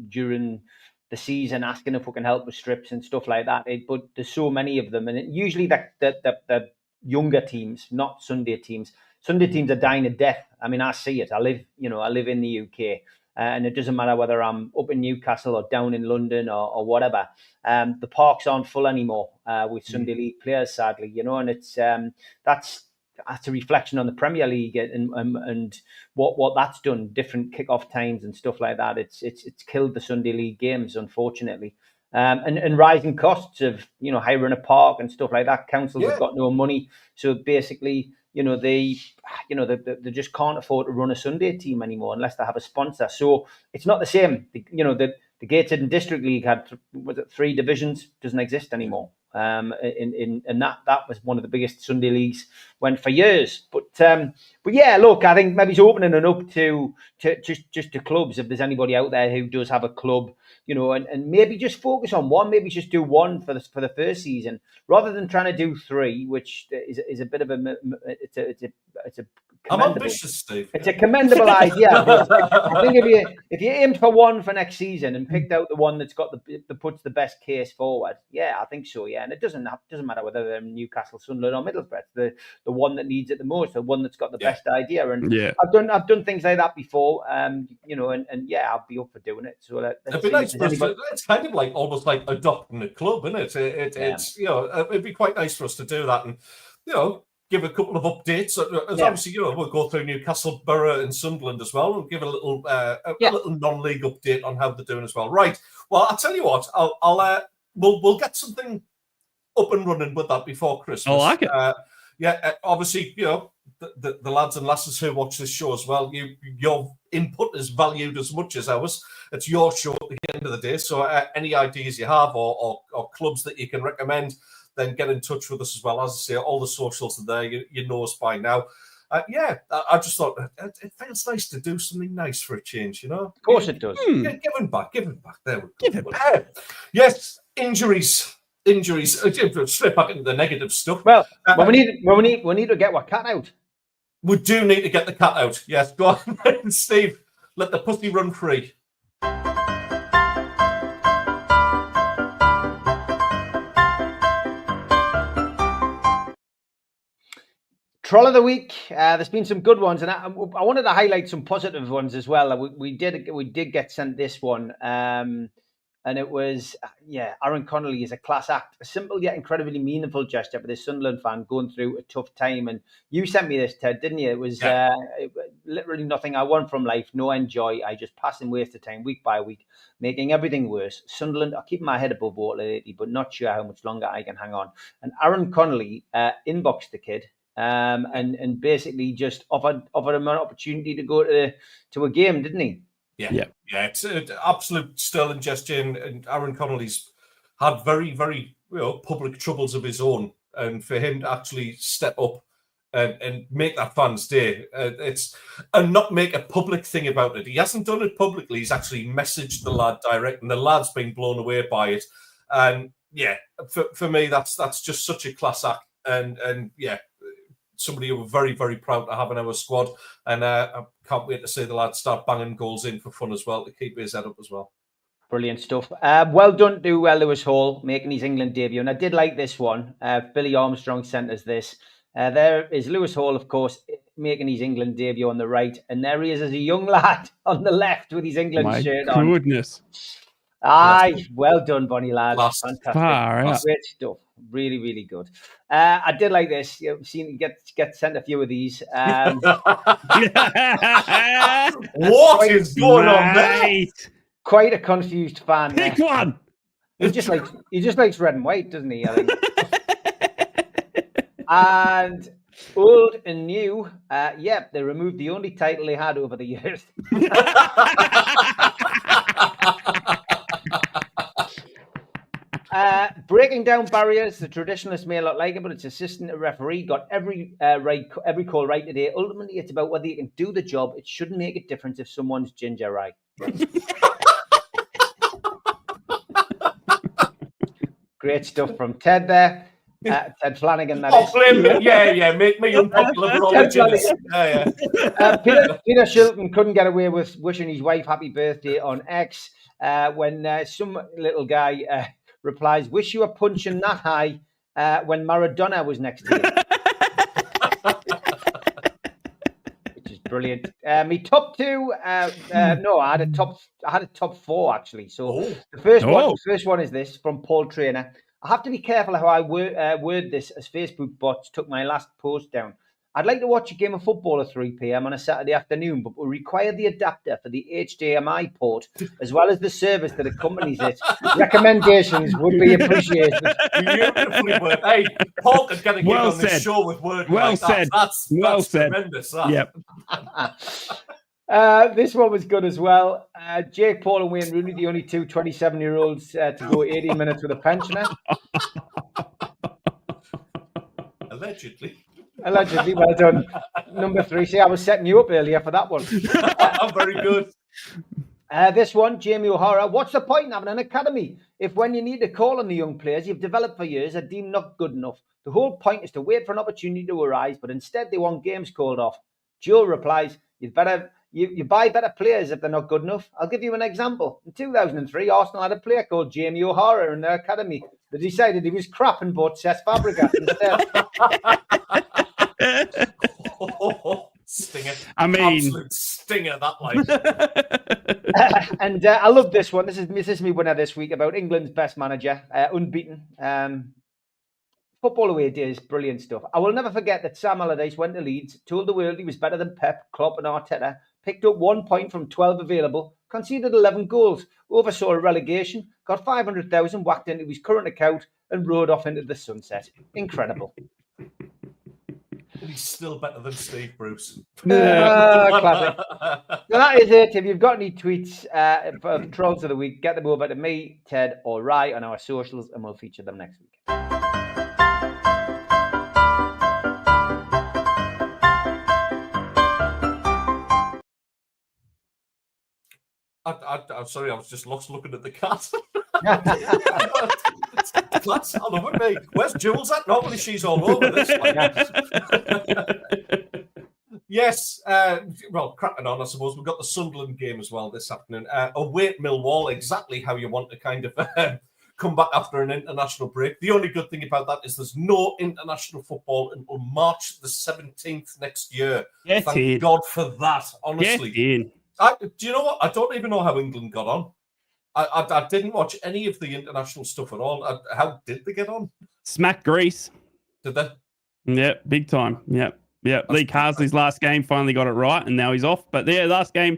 during the season asking if we can help with strips and stuff like that. But there's so many of them, and usually the younger teams, not Sunday teams. Sunday teams are dying a death. I mean, I see it. I live in the UK, and it doesn't matter whether I'm up in Newcastle or down in London or whatever. The parks aren't full anymore with Sunday League players, sadly. And it's that's a reflection on the Premier League and what that's done. Different kickoff times and stuff like that. It's killed the Sunday League games, unfortunately. And rising costs of hiring a park and stuff like that. Councils have got no money, so basically they just can't afford to run a Sunday team anymore unless they have a sponsor. So it's not the same. The Gated and District League had 3 divisions, doesn't exist anymore. And that was one of the biggest Sunday leagues, went for years. But yeah, look, I think maybe it's opening it up to just to clubs. If there's anybody out there who does have a club, and maybe just focus on one, maybe just do one for the first season rather than trying to do 3, which is a bit of it's a I'm ambitious, Steve. It's a commendable idea. I think if you aimed for 1 for next season and picked out the one that's got puts the best case forward, yeah, I think so. Yeah, and it doesn't matter whether they're Newcastle, Sunderland, or Middlesbrough. The one that needs it the most, the one that's got the best idea. And I've done things like that before. And yeah, I'll be up for doing it. So it'd be nice. It's kind of like almost like adopting a club, isn't it? It's it'd be quite nice for us to do that, and give a couple of updates. Obviously, we'll go through Newcastle, Borough, and Sunderland as well, and give a little little non-league update on how they're doing as well. Right. Well, I'll tell you what. We'll get something up and running with that before Christmas. I like it. Obviously, the lads and lasses who watch this show as well, your input is valued as much as ours. It's your show at the end of the day. So any ideas you have or clubs that you can recommend, then get in touch with us as well. As I say, all the socials are there. You know us by now. I just thought it feels nice to do something nice for a change, Of course it does. Giving back. There we go. Give it back. Yes, injuries. Straight back into the negative stuff. Well, we need to get our cat out. We do need to get the cat out. Yes, go on, Steve. Let the pussy run free. Troll of the week. There's been some good ones, and I wanted to highlight some positive ones as well. We did get sent this one, and it was Aaron Connolly is a class act, a simple yet incredibly meaningful gesture for this Sunderland fan going through a tough time. And you sent me this, Ted, didn't you? It was literally nothing I want from life, no enjoy. I just pass and waste of time week by week, making everything worse. Sunderland are keeping my head above water lately, but not sure how much longer I can hang on. And Aaron Connolly inboxed the kid. And basically just offered him an opportunity to go to a game, didn't he? Yeah. It's an absolute sterling gesture, and Aaron Connolly's had very, very public troubles of his own, and for him to actually step up and make that fans' day, and not make a public thing about it. He hasn't done it publicly. He's actually messaged the lad direct, and the lad's been blown away by it. And for me, that's just such a class act, and somebody who we're very, very proud to have in our squad. And I can't wait to see the lad start banging goals in for fun as well, to keep his head up as well. Brilliant stuff. Well done to Lewis Hall making his England debut. And I did like this one. Billy Armstrong sent us this. There is Lewis Hall, of course, making his England debut on the right. And there he is as a young lad on the left with his England shirt on. My goodness. Aye, well done, Bonnie lad. Fantastic. Great stuff. Really, really good. I did like this. You've seen get sent a few of these. What is going on there? Quite a confused fan. Pick one. He just likes red and white, doesn't he? I think. And old and new, they removed the only title they had over the years. Breaking down barriers, the traditionalists may not like it, but it's assistant referee got every call right today. Ultimately, it's about whether you can do the job. It shouldn't make a difference if someone's ginger right. Great stuff from Ted there. Ted Flanagan, that is. Blame me. Yeah, make me unpopular for all the Peter Shilton couldn't get away with wishing his wife happy birthday on X when some little guy replies, "Wish you were punching that high when Maradona was next to you." Which is brilliant. Me top two. No, I had a top four actually. So the first one is this from Paul Trainer. I have to be careful how I word this, as Facebook bots took my last post down. I'd like to watch a game of football at 3 p.m. on a Saturday afternoon, but we require the adapter for the HDMI port, as well as the service that accompanies it. Recommendations would be appreciated. Beautifully worded. Hey, Paul could get a gig on this show with word like that. That's tremendous. That. Yep. This one was good as well. Jake Paul and Wayne Rooney, the only two 27-year-olds to go 18 minutes with a pensioner. Allegedly, well done. Number 3. See, I was setting you up earlier for that one. Very good. This one, Jamie O'Hara. What's the point in having an academy if when you need to call on the young players you've developed for years are deemed not good enough? The whole point is to wait for an opportunity to arise, but instead they want games called off. Joe replies, you buy better players if they're not good enough. I'll give you an example. In 2003, Arsenal had a player called Jamie O'Hara in their academy. They decided he was crap and bought Cesc Fabregas instead. Stinger. I mean, absolute stinger, that like. And I love this one. This is me winner this week about England's best manager, unbeaten. Football away days, brilliant stuff. I will never forget that Sam Allardyce went to Leeds, told the world he was better than Pep, Klopp and Arteta, picked up 1 point from 12 available, conceded 11 goals, oversaw a relegation, got 500,000 whacked into his current account and rode off into the sunset. Incredible. He's still better than Steve Bruce. Classic. So that is it. If you've got any tweets for Trolls of the Week, get them over to me, Ted, or Rye on our socials, and we'll feature them next week. I'm sorry, I was just lost looking at the cat. Class, I love it, mate. Where's Jules at? Normally she's all over this one. Yes, well, cracking on, I suppose. We've got the Sunderland game as well this afternoon. Away at Millwall, exactly how you want to kind of come back after an international break. The only good thing about that is there's no international football until March the 17th next year. Thank God for that, honestly. Do you know what? I don't even know how England got on. I didn't watch any of the international stuff at all. How did they get on? Smack Greece. Did they? Yep, big time. Yep. Lee Carsley's last game finally got it right, and now he's off. But last game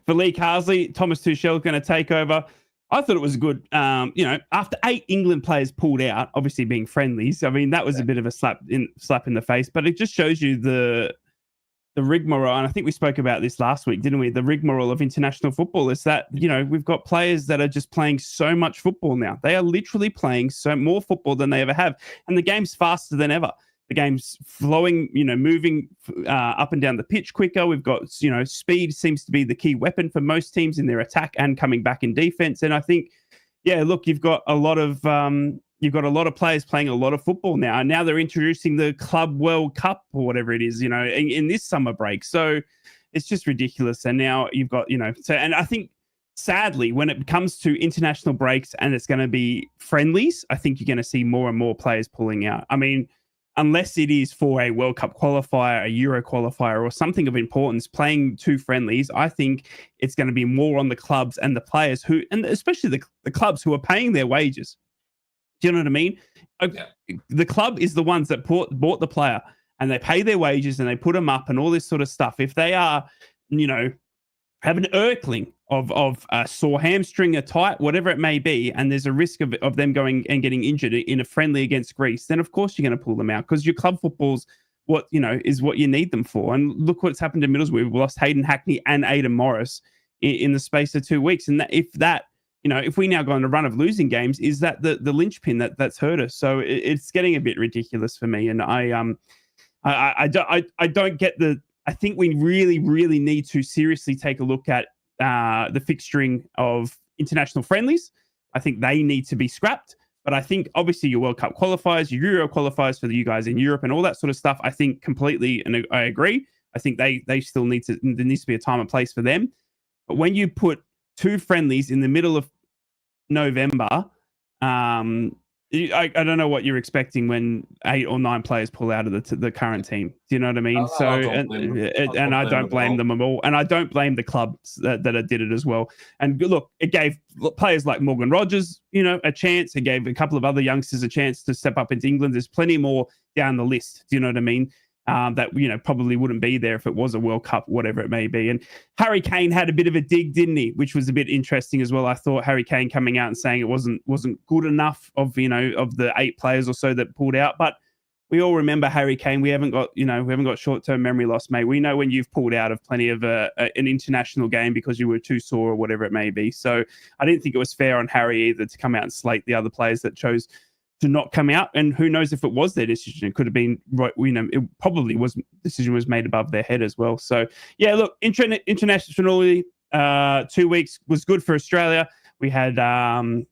for Lee Carsley, Thomas Tuchel going to take over. I thought it was good. After 8 England players pulled out, obviously being friendlies. I mean, that was a bit of a slap in the face, but it just shows you the rigmarole, and I think we spoke about this last week, didn't we? The rigmarole of international football is that, we've got players that are just playing so much football now. They are literally playing so more football than they ever have. And the game's faster than ever. The game's flowing, moving up and down the pitch quicker. We've got, speed seems to be the key weapon for most teams in their attack and coming back in defense. And I think, look, you've got a lot of players playing a lot of football now. And now they're introducing the Club World Cup or whatever it is, in this summer break. So it's just ridiculous. And now you've got, and I think sadly, when it comes to international breaks and it's going to be friendlies, I think you're going to see more and more players pulling out. I mean, unless it is for a World Cup qualifier, a Euro qualifier, or something of importance, playing 2 friendlies, I think it's going to be more on the clubs and the players and especially the clubs who are paying their wages. Do you know what I mean? Yeah. The club is the ones that bought the player and they pay their wages and they put them up and all this sort of stuff. If they are, have an irkling of a sore hamstring, a tight, whatever it may be, and there's a risk of them going and getting injured in a friendly against Greece, then of course you're going to pull them out because your club football's is what you need them for. And look what's happened to Middlesbrough. We've lost Hayden Hackney and Aidan Morris in the space of 2 weeks. And if we now go on a run of losing games, is that the linchpin that's hurt us? So it's getting a bit ridiculous for me. And I don't get I think we really, really need to seriously take a look at the fixturing of international friendlies. I think they need to be scrapped. But I think obviously your World Cup qualifiers, your Euro qualifiers for you guys in Europe and all that sort of stuff, I think completely, and I agree. I think they still there needs to be a time and place for them. But when you put 2 friendlies in the middle of November, I don't know what you're expecting when 8 or 9 players pull out of the current team. Do you know what I mean? I don't blame them at all. And I don't blame the clubs that did it as well. And look, it gave players like Morgan Rogers, a chance. It gave a couple of other youngsters a chance to step up into England. There's plenty more down the list. Do you know what I mean? That probably wouldn't be there if it was a World Cup, whatever it may be. And Harry Kane had a bit of a dig, didn't he? Which was a bit interesting as well. I thought Harry Kane coming out and saying it wasn't good enough of the 8 players or so that pulled out. But we all remember Harry Kane. We haven't got short-term memory loss, mate. We know when you've pulled out of plenty of an international game because you were too sore or whatever it may be. So I didn't think it was fair on Harry either to come out and slate the other players that chose to not come out. And who knows if it was their decision. It could have been right. It probably was. Decision was made above their head as well. So yeah, look, internationally, 2 weeks was good for Australia. We had a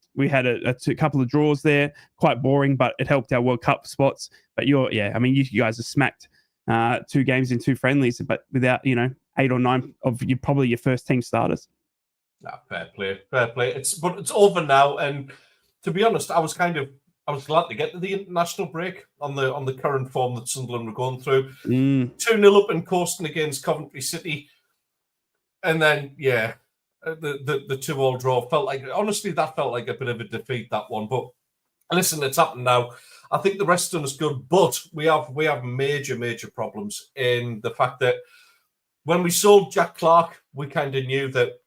couple of draws there, quite boring, but it helped our World Cup spots. But you guys are smacked 2 games in 2 friendlies, but without 8 or 9 of probably your first team starters. No, fair play. It's over now, and to be honest, I was glad to get to the international break on the current form that Sunderland were going through. 2-0 up and coasting against Coventry City. And then, the 2-2 draw felt like a bit of a defeat, that one. But listen, it's happened now. I think the rest of them is good, but we have major, major problems in the fact that when we sold Jack Clark, we kind of knew that,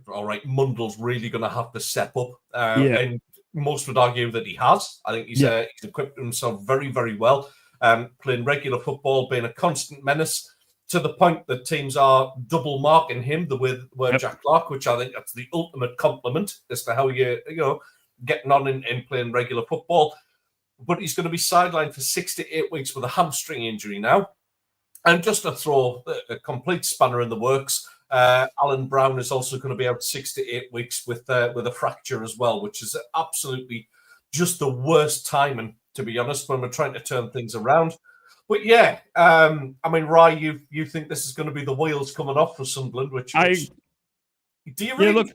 all right, Mundell's really going to have to step up. And most would argue that he has. I think he's equipped himself very, very well, playing regular football, being a constant menace to the point that teams are double marking him with Jack Clark, which I think that's the ultimate compliment as to how you're getting on in playing regular football. But he's going to be sidelined for 6 to 8 weeks with a hamstring injury now. And just to throw a complete spanner in the works, Alan Brown is also going to be out 6 to 8 weeks with a fracture as well, which is absolutely just the worst timing, to be honest, when we're trying to turn things around. But Rye, you think this is going to be the wheels coming off for Sunderland? Do you really? Yeah, look,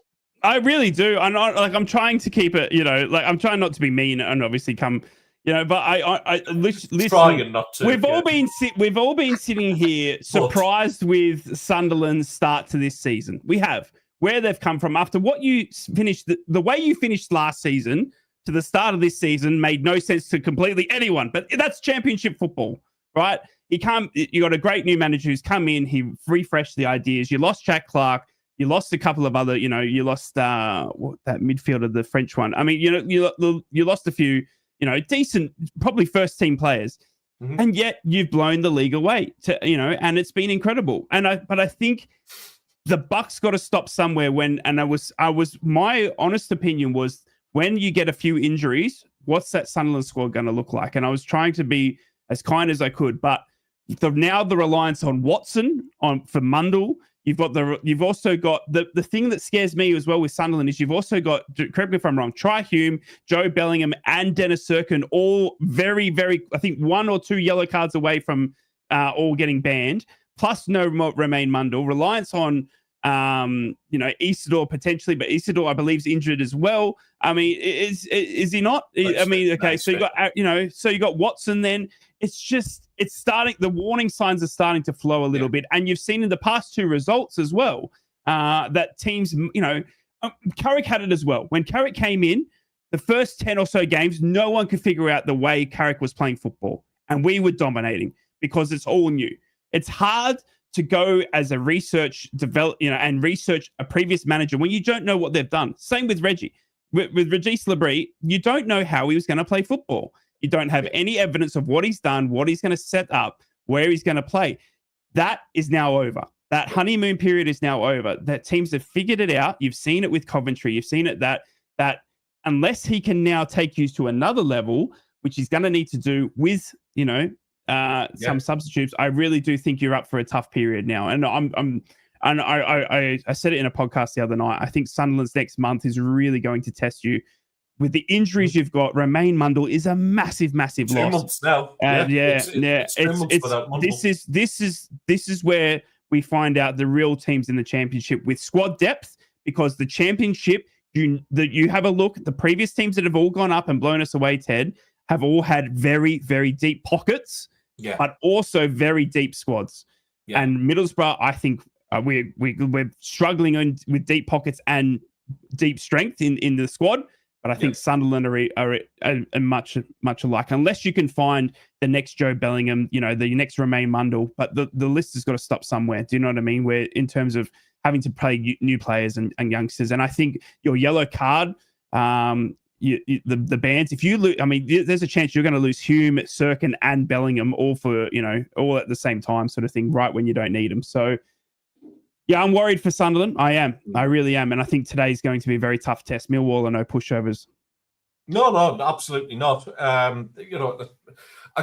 I really do. I'm trying to keep it, I'm trying not to be mean and obviously come. But I listen. Trying not to. We've all been sitting here surprised with Sunderland's start to this season. We have where they've come from after what you finished. The way you finished last season to the start of this season made no sense to completely anyone. But that's Championship football, right? You got a great new manager who's come in. He refreshed the ideas. You lost Jack Clark. You lost a couple of other. You lost that midfielder, the French one. I mean, you lost a few. Decent, probably first team players. And yet you've blown the league away, and it's been incredible. But I think the Bucks got to stop somewhere my honest opinion was when you get a few injuries, what's that Sunderland squad going to look like? And I was trying to be as kind as I could, but now the reliance on Watson for Mundell. You've also got the thing that scares me as well with Sunderland is you've also got, correct me if I'm wrong, Try Hume, Joe Bellingham, and Dennis Serkin all very, very, I think 1 or 2 yellow cards away from all getting banned, plus no Romain Mundell. Reliance on Isidore potentially, but Isidore I believe is injured as well. I mean, is he not? I mean, okay, so you got so you got Watson. Then it's starting. The warning signs are starting to flow a little bit, and you've seen in the past 2 results as well that teams, Carrick had it as well. When Carrick came in, the first 10 or so games, no one could figure out the way Carrick was playing football, and we were dominating because it's all new. It's hard to go as a research and research a previous manager when you don't know what they've done. Same with Reggie. With Regis Labrie, you don't know how he was going to play football. You don't have any evidence of what he's done, what he's going to set up, where he's going to play. That is now over. That honeymoon period is now over. That teams have figured it out. You've seen it with Coventry. You've seen it that unless he can now take you to another level, which he's going to need to do with, some substitutes, I really do think you're up for a tough period now. And I said it in a podcast the other night. I think Sunderland's next month is really going to test you. With the injuries you've got, Romain Mundell is a massive, massive loss. 2 months now. And this is where we find out the real teams in the championship with squad depth, because the championship, you have a look, the previous teams that have all gone up and blown us away, Ted, have all had very, very deep pockets, but also very deep squads. Yeah. And Middlesbrough, I think we're struggling with deep pockets and deep strength in the squad. But I think Sunderland are much alike, unless you can find the next Joe Bellingham, the next Romain Mundell. But the list has got to stop somewhere. Do you know what I mean? Where in terms of having to play new players and youngsters, and I think your yellow card, the bans. If you lose, I mean, there's a chance you're going to lose Hume, Serkin, and Bellingham all all at the same time, sort of thing, right when you don't need them. So. Yeah, I'm worried for Sunderland. I am. I really am. And I think today's going to be a very tough test. Millwall are no pushovers. No, absolutely not. I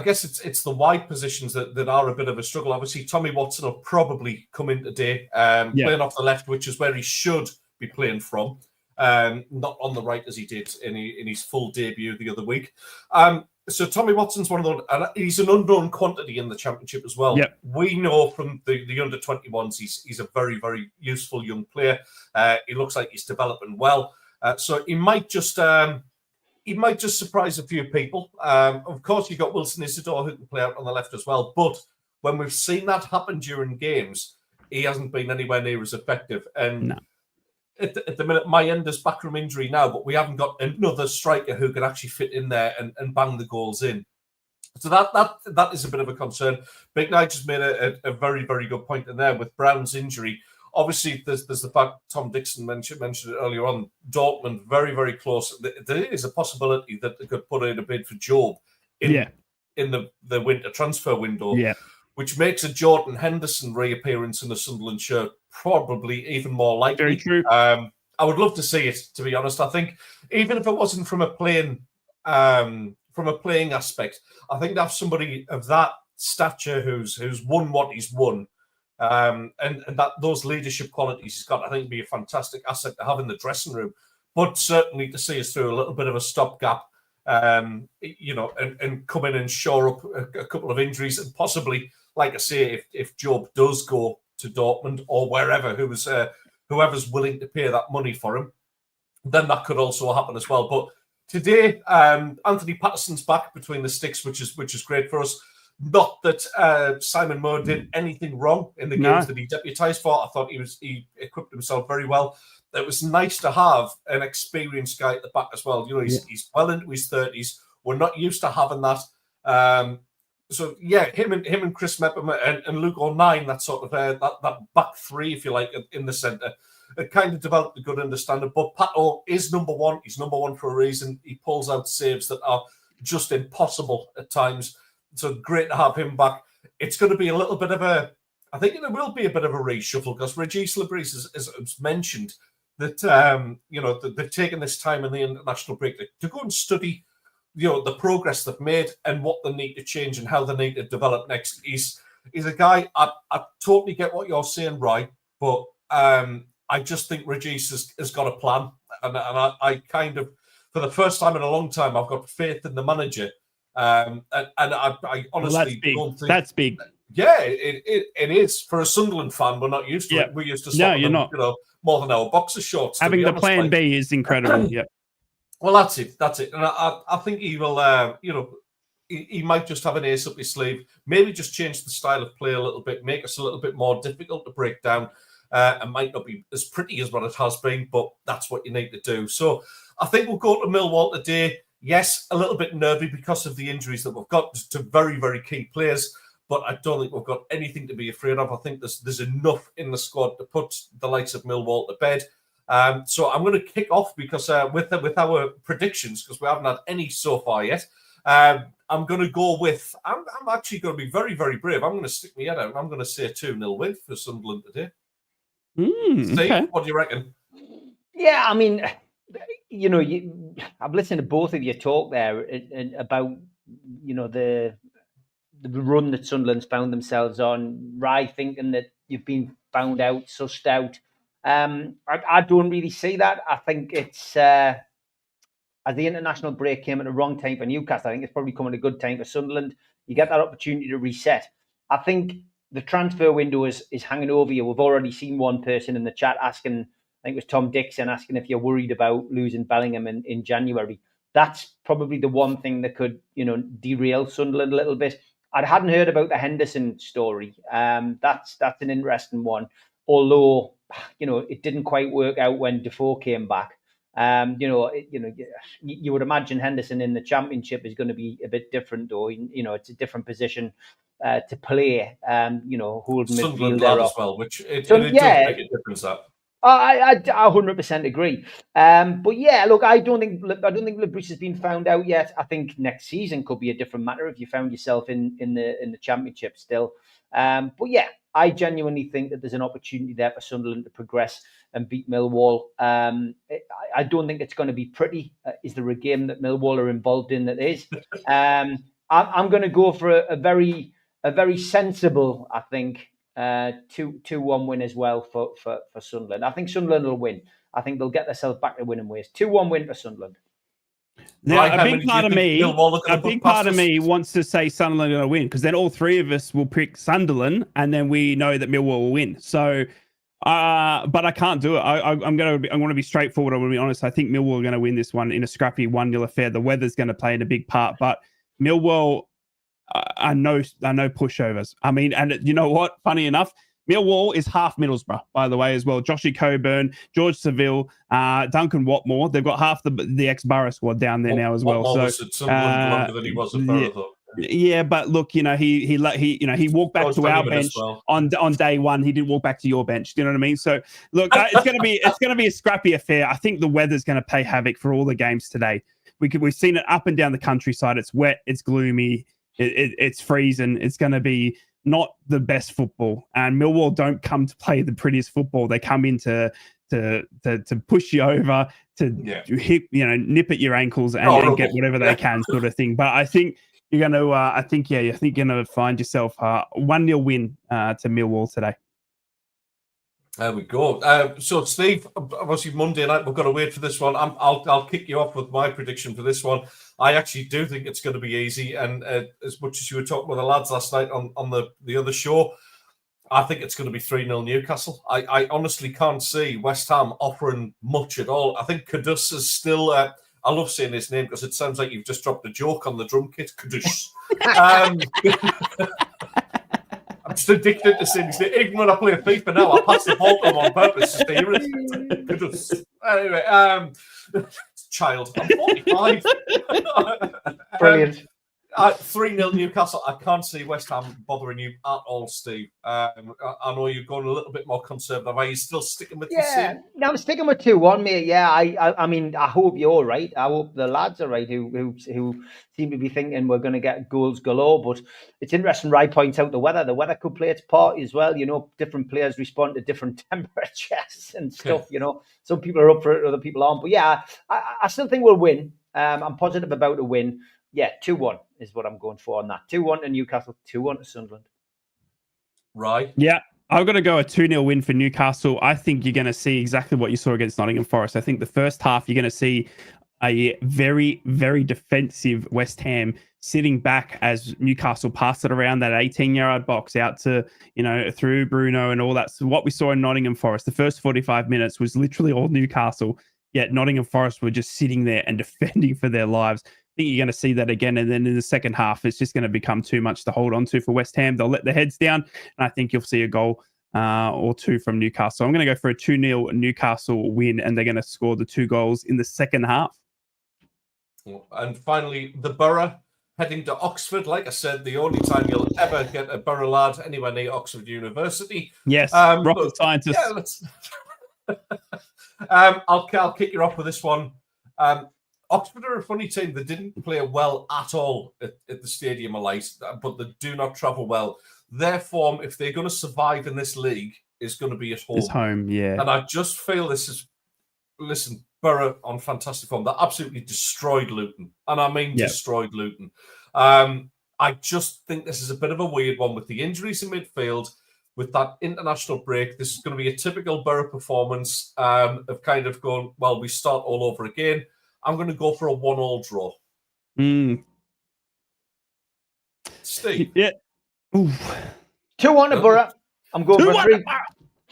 guess it's the wide positions that are a bit of a struggle. Obviously, Tommy Watson will probably come in today, playing off the left, which is where he should be playing from, not on the right as he did in his full debut the other week. So Tommy Watson's one of those, and he's an unknown quantity in the championship as well. Yep. We know from the under-21s he's a very, very useful young player. He looks like he's developing well. So he might just surprise a few people. Of course, you've got Wilson Isidore who can play out on the left as well. But when we've seen that happen during games, he hasn't been anywhere near as effective. And no. At the minute, my end is back from injury now, but we haven't got another striker who can actually fit in there and bang the goals in. So that is a bit of a concern. Big Night just made a very, very good point in there with Brown's injury. Obviously, there's the fact Tom Dixon mentioned it earlier on. Dortmund, very, very close. There is a possibility that they could put in a bid for Job in the winter transfer window. Yeah. Which makes a Jordan Henderson reappearance in the Sunderland shirt probably even more likely. Very true. I would love to see it, to be honest. I think even if it wasn't from a playing aspect, I think to have somebody of that stature who's won what he's won, and that those leadership qualities he's got, I think would be a fantastic asset to have in the dressing room. But certainly to see us through a little bit of a stopgap, and come in and shore up a couple of injuries, and possibly, like I say, if Job does go to Dortmund or wherever, whoever's willing to pay that money for him, then that could also happen as well. But today, Anthony Patterson's back between the sticks, which is great for us. Not that Simon Moore did anything wrong in the games that he deputised for. I thought he equipped himself very well. It was nice to have an experienced guy at the back as well. He's well into his 30s. We're not used to having that. So yeah, him and Chris Mepham and Luke O'Nien, that sort of that back three, if you like, in the centre, it kind of developed a good understanding. But Pato is number one. He's number one for a reason. He pulls out saves that are just impossible at times. So great to have him back. It's going to be a little bit of a, I think it will be a bit of a reshuffle because Regis Labrise has mentioned that, they've taken this time in the international break to go and study, the progress they've made and what they need to change and how they need to develop next. He's a guy, I totally get what you're saying, right? But I just think Regis has got a plan. And I kind of, for the first time in a long time, I've got faith in the manager. And I honestly don't think that's big. Yeah, it is. For a Sunderland fan, we're not used to it. We're used to something, more than our boxer shorts. Having the plan B is incredible. Yeah. Well, that's it. And I think he will, he might just have an ace up his sleeve, maybe just change the style of play a little bit, make us a little bit more difficult to break down. And might not be as pretty as what it has been, but that's what you need to do. So I think we'll go to Millwall today. Yes, a little bit nervy because of the injuries that we've got to very, very key players, but I don't think we've got anything to be afraid of. I think there's enough in the squad to put the likes of Millwall to bed. So I'm going to kick off because with our predictions, because we haven't had any so far yet. I'm going to go with, I'm actually going to be very, very brave. I'm going to stick my head out and I'm going to say 2-0 win for Sunderland today. Steve, okay. What do you reckon? Yeah, I mean, I've listened to both of you talk there about, the run that Sunderland's found themselves on. Rye thinking that you've been found out, sussed out. I don't really see that. I think it's as the international break came at the wrong time for Newcastle, I think it's probably coming at a good time for Sunderland. You get that opportunity to reset. I think the transfer window is hanging over you. We've already seen one person in the chat asking, I think it was Tom Dixon, asking if you're worried about losing Bellingham in January. That's probably the one thing that could, derail Sunderland a little bit. I hadn't heard about the Henderson story. That's an interesting one. Although, it didn't quite work out when Defoe came back. You would imagine Henderson in the Championship is going to be a bit different, though. It's a different position to play. Holding Sunderland midfielder as well, which it does make a difference. That I 100% agree. But yeah, look, I don't think Labrise has been found out yet. I think next season could be a different matter if you found yourself in the Championship still. But yeah, I genuinely think that there's an opportunity there for Sunderland to progress and beat Millwall. I don't think it's going to be pretty. Is there a game that Millwall are involved in that is? I'm going to go for a very sensible, I think, 2-1 win as well for Sunderland. I think Sunderland will win. I think they'll get themselves back to winning ways. 2-1 win for Sunderland. Now, a big part of me wants to say Sunderland are going to win because then all three of us will pick Sunderland and then we know that Millwall will win. So, but I can't do it. I'm going to be straightforward. I'm going to be honest. I think Millwall are going to win this one in a scrappy 1-0 affair. The weather's going to play in a big part, but Millwall are no pushovers. I mean, and you know what? Funny enough, Millwall is half Middlesbrough, by the way, as well. Joshy Coburn, George Seville, Duncan Watmore. They've got half the ex-Borough squad down there now as well. Watmore was at Sunderland longer than he was at Borough. Yeah, but look, he walked back to our bench on day one. He didn't walk back to your bench. Do you know what I mean? So look, it's gonna be a scrappy affair. I think the weather's gonna play havoc for all the games today. We've seen it up and down the countryside. It's wet. It's gloomy. It's freezing. It's going to be not the best football. And Millwall don't come to play the prettiest football. They come in to push you over, to hit, nip at your ankles and get whatever they can, sort of thing. But I think you're going to, you're going to find yourself a 1-0 win to Millwall today. There we go. So, Steve, obviously Monday night, we've got to wait for this one. I'll kick you off with my prediction for this one. I actually do think it's going to be easy. And as much as you were talking with the lads last night on the other show, I think it's going to be 3-0 Newcastle. I honestly can't see West Ham offering much at all. I think Kudus is still... I love saying his name because it sounds like you've just dropped a joke on the drum kit. Kudus. I'm just addicted to saying his name. Even when I play FIFA now, I pass the ball to him on purpose just to hear it. Anyway, child, I'm 45. Brilliant. 3-0 Newcastle. I can't see West Ham bothering you at all, Steve. I know you're going a little bit more conservative. Are you still sticking with the same? No, I'm sticking with 2-1, mate. Yeah, I mean, I hope you're right. I hope the lads are right who seem to be thinking we're going to get goals galore. But it's interesting, Rai points out the weather. The weather could play its part as well. You know, different players respond to different temperatures and stuff. You know, some people are up for it, other people aren't. But yeah, I still think we'll win. I'm positive about a win. Yeah, 2-1 is what I'm going for on that. 2-1 to Newcastle, 2-1 to Sunderland. Right. Yeah, I've got to go a 2-0 win for Newcastle. I think you're going to see exactly what you saw against Nottingham Forest. I think the first half, you're going to see a very, very defensive West Ham sitting back as Newcastle pass it around that 18-yard box out to, through Bruno and all that. So what we saw in Nottingham Forest, the first 45 minutes was literally all Newcastle, yet Nottingham Forest were just sitting there and defending for their lives. I think you're going to see that again. And then in the second half, it's just going to become too much to hold on to for West Ham. They'll let their heads down. And I think you'll see a goal or two from Newcastle. I'm going to go for a 2-0 Newcastle win, and they're going to score the 2 goals in the second half. And finally, the Borough heading to Oxford. Like I said, the only time you'll ever get a Borough lad anywhere near Oxford University. Yes, rocket scientists. Yeah, I'll kick you off with this one. Oxford are a funny team. They didn't play well at all at the Stadium of Light, but they do not travel well. Their form, if they're going to survive in this league, is going to be at home. It's home, yeah. And I just feel this is... Listen, Borough on fantastic form. They absolutely destroyed Luton. And I mean destroyed Luton. I just think this is a bit of a weird one with the injuries in midfield, with that international break. This is going to be a typical Borough performance of kind of going, well, we start all over again. I'm going to go for a 1-1 draw. Steve? Yeah. 2-1 to Borough. I'm going for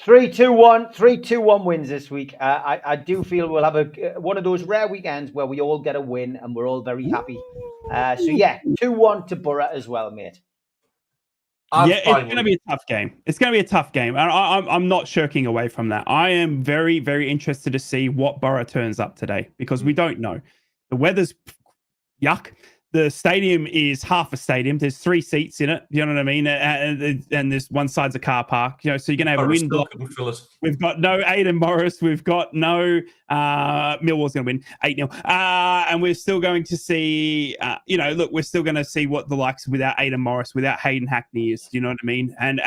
3-2-1. 3-2-1 wins this week. I do feel we'll have one of those rare weekends where we all get a win and we're all very happy. 2-1 to Borough as well, mate. It's going to be a tough game. It's going to be a tough game. And I'm not shirking away from that. I am very, very interested to see what Borough turns up today, because we don't know. The weather's yuck. The stadium is half a stadium. There's 3 seats in it. You know what I mean? And there's one side's a car park. So you're going to have a wind block. We've got no Aidan Morris. We've got no Millwall's going to win 8-0. And we're still going to see, we're still going to see what the likes without Aidan Morris, without Hayden Hackney is. You know what I mean? And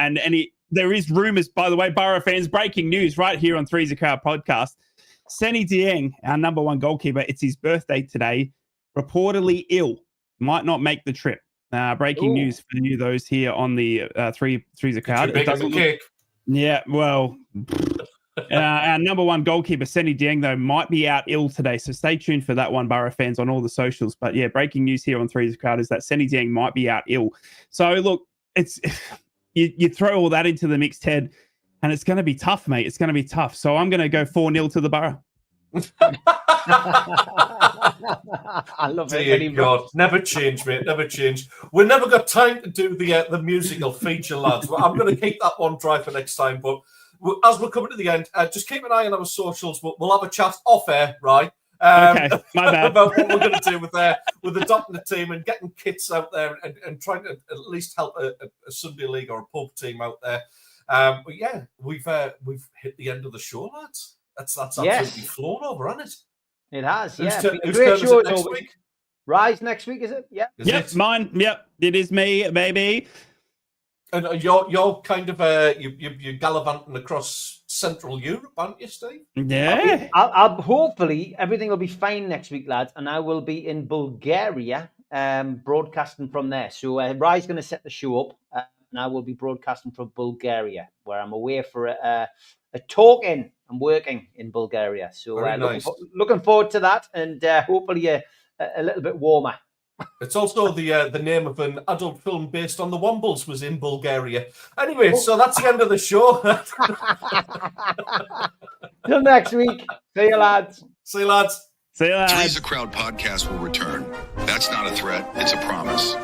there is rumours, by the way, Borough fans, breaking news right here on Three's a Crowd podcast. Seni Dieng, our number 1 goalkeeper, it's his birthday today, reportedly ill. Might not make the trip. Breaking news for you, those here on the Three's a Crowd. Yeah, well, our number 1 goalkeeper, Seni Dieng, though, might be out ill today. So stay tuned for that one, Borough fans, on all the socials. But yeah, breaking news here on Three's a Crowd is that Seni Dieng might be out ill. So look, it's you throw all that into the mix, Ted, and it's going to be tough, mate. It's going to be tough. So I'm going to go 4-0 to the Borough. I love it. Dear God, never change, mate. Never change. We've never got time to do the musical feature, lads. I'm going to keep that one dry for next time. But as we're coming to the end, just keep an eye on our socials. We'll have a chat off air, right? Okay, my bad. About what we're going to do with adopting the team and getting kits out there and trying to at least help a Sunday league or a pub team out there. But yeah, we've hit the end of the show, lads. That's absolutely flown over, hasn't it? It has, Who's yeah. great show next week? Rise next week, is it? Yeah. Yep, mine. Yep, it is me, baby. And you're kind of you're gallivanting across Central Europe, aren't you, Steve? Yeah. I'll hopefully everything will be fine next week, lads, and I will be in Bulgaria, broadcasting from there. So Rise going to set the show up, and I will be broadcasting from Bulgaria, where I'm away for a talking. I'm working in Bulgaria, so looking forward to that, and hopefully a little bit warmer. It's also the name of an adult film based on the Wombles was in Bulgaria. Anyway, so that's the end of the show. Till next week. See you, lads. See you, lads. See you, lads. Three's a Crowd podcast will return. That's not a threat. It's a promise.